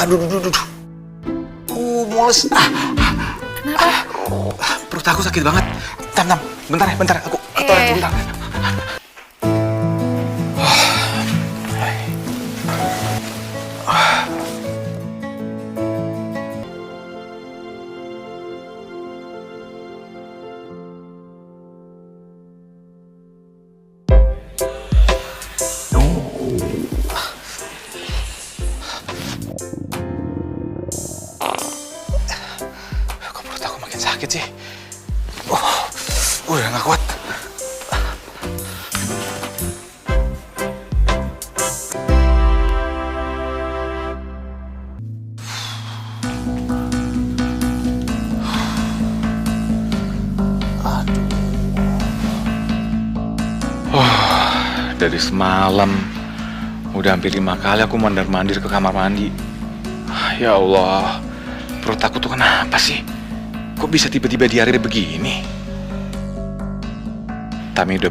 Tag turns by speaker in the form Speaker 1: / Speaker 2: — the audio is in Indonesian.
Speaker 1: Aduh, mules.
Speaker 2: Kenapa?
Speaker 1: Perut aku sakit banget. Tam, bentar aku toilet bentar. Kok perut aku makin sakit sih? Udah gak kuat. Dari semalam udah hampir 5 kali aku mondar-mandir ke kamar mandi. Ya Allah, perut aku tuh kenapa sih? Kok bisa tiba-tiba diare begini? Tami udah